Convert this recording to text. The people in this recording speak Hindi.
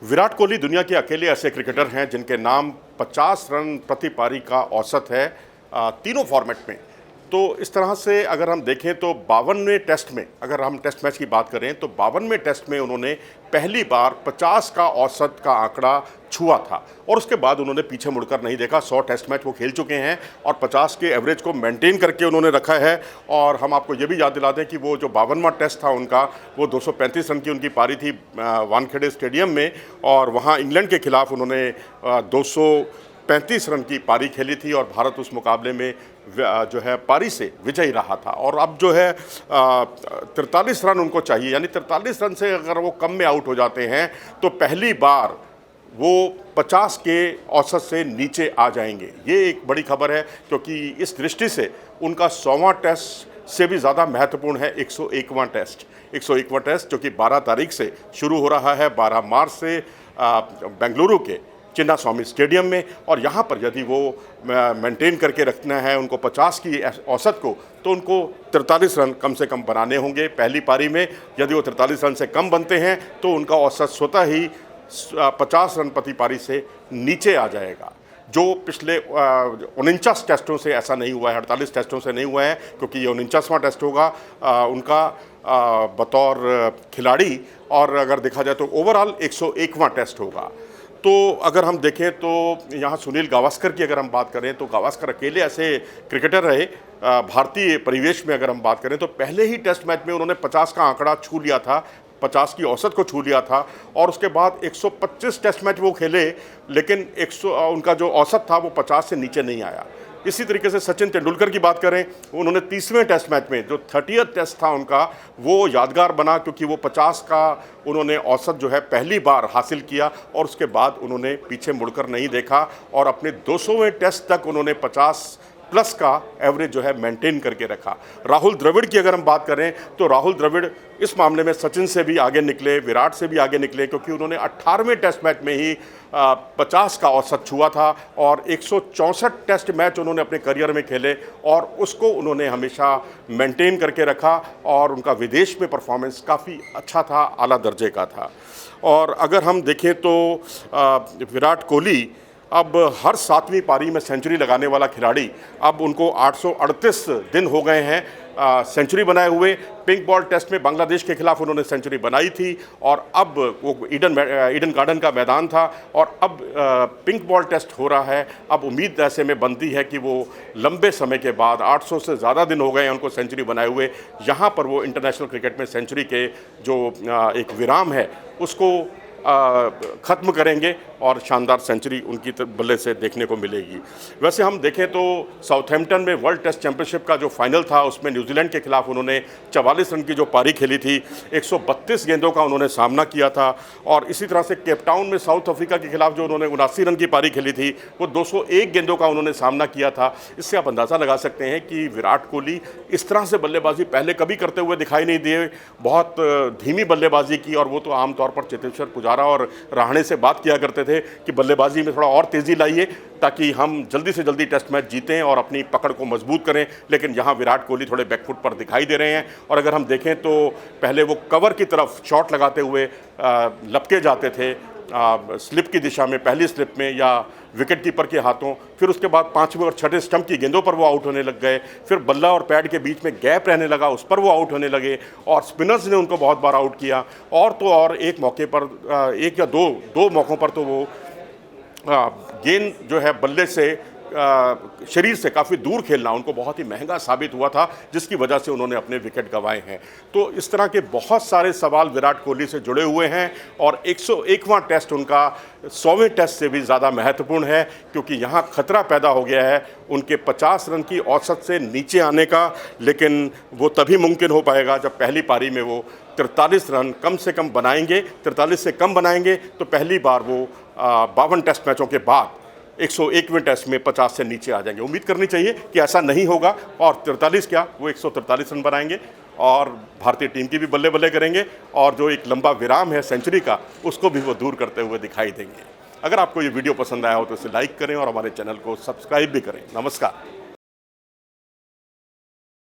विराट कोहली दुनिया के अकेले ऐसे क्रिकेटर हैं जिनके नाम 50 रन प्रति पारी का औसत है तीनों फॉर्मेट में। तो इस तरह से अगर हम देखें तो 52वें टेस्ट में, अगर हम टेस्ट मैच की बात करें तो 52वें टेस्ट में उन्होंने पहली बार 50 का औसत का आंकड़ा छुआ था और उसके बाद उन्होंने पीछे मुड़कर नहीं देखा। 100 टेस्ट मैच वो खेल चुके हैं और 50 के एवरेज को मेंटेन करके उन्होंने रखा है। और हम आपको ये भी याद दिला दें कि वो जो 52वां टेस्ट था उनका, वो 235 रन की उनकी पारी थी वानखेड़े स्टेडियम में, और वहाँ इंग्लैंड के खिलाफ उन्होंने 235 रन की पारी खेली थी और भारत उस मुकाबले में जो है पारी से विजयी रहा था। और अब जो है 43 रन उनको चाहिए, यानी 43 रन से अगर वो कम में आउट हो जाते हैं तो पहली बार वो 50 के औसत से नीचे आ जाएंगे। ये एक बड़ी खबर है क्योंकि इस दृष्टि से उनका 100वां टेस्ट से भी ज़्यादा महत्वपूर्ण है 101वां टेस्ट। 101वां टेस्ट जो कि 12 तारीख से शुरू हो रहा है, 12 मार्च से बेंगलुरु के चिन्नास्वामी स्टेडियम में। और यहाँ पर यदि वो मेंटेन करके रखना है उनको 50 की औसत को, तो उनको 43 रन कम से कम बनाने होंगे पहली पारी में। यदि वो 43 रन से कम बनते हैं तो उनका औसत स्वतः ही 50 रन प्रति पारी से नीचे आ जाएगा, जो पिछले 49 टेस्टों से ऐसा नहीं हुआ है, 48 टेस्टों से नहीं हुआ है, क्योंकि ये 49वां टेस्ट होगा उनका बतौर खिलाड़ी। और अगर देखा जाए तो ओवरऑल 101वां टेस्ट होगा। तो अगर हम देखें तो यहाँ सुनील गावस्कर की अगर हम बात करें तो गावस्कर अकेले ऐसे क्रिकेटर रहे भारतीय परिवेश में। अगर हम बात करें तो पहले ही टेस्ट मैच में उन्होंने 50 का आंकड़ा छू लिया था, 50 की औसत को छू लिया था। और उसके बाद 125 टेस्ट मैच वो खेले, लेकिन उनका जो औसत था वो 50 से नीचे नहीं आया। इसी तरीके से सचिन तेंदुलकर की बात करें, उन्होंने 30वें टेस्ट मैच में जो 30th टेस्ट था उनका, वो यादगार बना क्योंकि वो 50 का उन्होंने औसत जो है पहली बार हासिल किया और उसके बाद उन्होंने पीछे मुड़कर नहीं देखा और अपने 200वें टेस्ट तक उन्होंने 50 प्लस का एवरेज जो है मेंटेन करके रखा। राहुल द्रविड़ की अगर हम बात करें तो राहुल द्रविड़ इस मामले में सचिन से भी आगे निकले, विराट से भी आगे निकले, क्योंकि उन्होंने 18वें टेस्ट मैच में ही 50 का औसत छुआ था और 164 टेस्ट मैच उन्होंने अपने करियर में खेले और उसको उन्होंने हमेशा मेंटेन करके रखा और उनका विदेश में परफॉर्मेंस काफ़ी अच्छा था, आला दर्जे का था। और अगर हम देखें तो विराट कोहली अब हर 7वीं पारी में सेंचुरी लगाने वाला खिलाड़ी, अब उनको 838 दिन हो गए हैं सेंचुरी बनाए हुए। पिंक बॉल टेस्ट में बांग्लादेश के खिलाफ उन्होंने सेंचुरी बनाई थी और अब वो ईडन गार्डन का मैदान था और अब पिंक बॉल टेस्ट हो रहा है। अब उम्मीद ऐसे में बनती है कि वो लंबे समय के बाद 800 से ज़्यादा दिन हो गए हैं उनको सेंचुरी बनाए हुए, यहाँ पर वो इंटरनेशनल क्रिकेट में सेंचुरी के जो एक विराम है उसको ख़त्म करेंगे और शानदार सेंचुरी उनकी बल्ले से देखने को मिलेगी। वैसे हम देखें तो साउथहैम्पटन में वर्ल्ड टेस्ट चैंपियनशिप का जो फाइनल था उसमें न्यूजीलैंड के खिलाफ उन्होंने 44 रन की जो पारी खेली थी, 132 गेंदों का उन्होंने सामना किया था। और इसी तरह से केपटाउन में साउथ अफ्रीका के खिलाफ जो उन्होंने 79 रन की पारी खेली थी, वो 201 गेंदों का उन्होंने सामना किया था। इससे आप अंदाज़ा लगा सकते हैं कि विराट कोहली इस तरह से बल्लेबाजी पहले कभी करते हुए दिखाई नहीं दिए, बहुत धीमी बल्लेबाजी की। और वो तो आमतौर पर चेतेश्वर पुजारा और रहाणे से बात किया करते थे कि बल्लेबाजी में थोड़ा और तेज़ी लाइए ताकि हम जल्दी से जल्दी टेस्ट मैच जीतें और अपनी पकड़ को मजबूत करें। लेकिन यहाँ विराट कोहली थोड़े बैकफुट पर दिखाई दे रहे हैं। और अगर हम देखें तो पहले वो कवर की तरफ शॉट लगाते हुए लपके जाते थे स्लिप की दिशा में, पहली स्लिप में या विकेट कीपर के हाथों, फिर उसके बाद 5वें और 6ठे स्टंप की गेंदों पर वो आउट होने लग गए। फिर बल्ला और पैड के बीच में गैप रहने लगा, उस पर वो आउट होने लगे और स्पिनर्स ने उनको बहुत बार आउट किया। और तो और एक मौके पर, एक या दो मौक़ों पर तो वो गेंद जो है बल्ले से शरीर से काफ़ी दूर खेलना उनको बहुत ही महंगा साबित हुआ था, जिसकी वजह से उन्होंने अपने विकेट गंवाए हैं। तो इस तरह के बहुत सारे सवाल विराट कोहली से जुड़े हुए हैं और 101वां टेस्ट उनका 100वें टेस्ट से भी ज़्यादा महत्वपूर्ण है, क्योंकि यहाँ खतरा पैदा हो गया है उनके 50 रन की औसत से नीचे आने का। लेकिन वो तभी मुमकिन हो पाएगा जब पहली पारी में वो 43 रन कम से कम बनाएंगे। 43 से कम बनाएंगे तो पहली बार वो 52 टेस्ट मैचों के बाद 101वें टेस्ट में 50 से नीचे आ जाएंगे। उम्मीद करनी चाहिए कि ऐसा नहीं होगा और 43 क्या, वो 143 रन बनाएंगे और भारतीय टीम की भी बल्ले बल्ले करेंगे और जो एक लंबा विराम है सेंचुरी का उसको भी वो दूर करते हुए दिखाई देंगे। अगर आपको ये वीडियो पसंद आया हो तो इसे लाइक करें और हमारे चैनल को सब्सक्राइब भी करें। नमस्कार।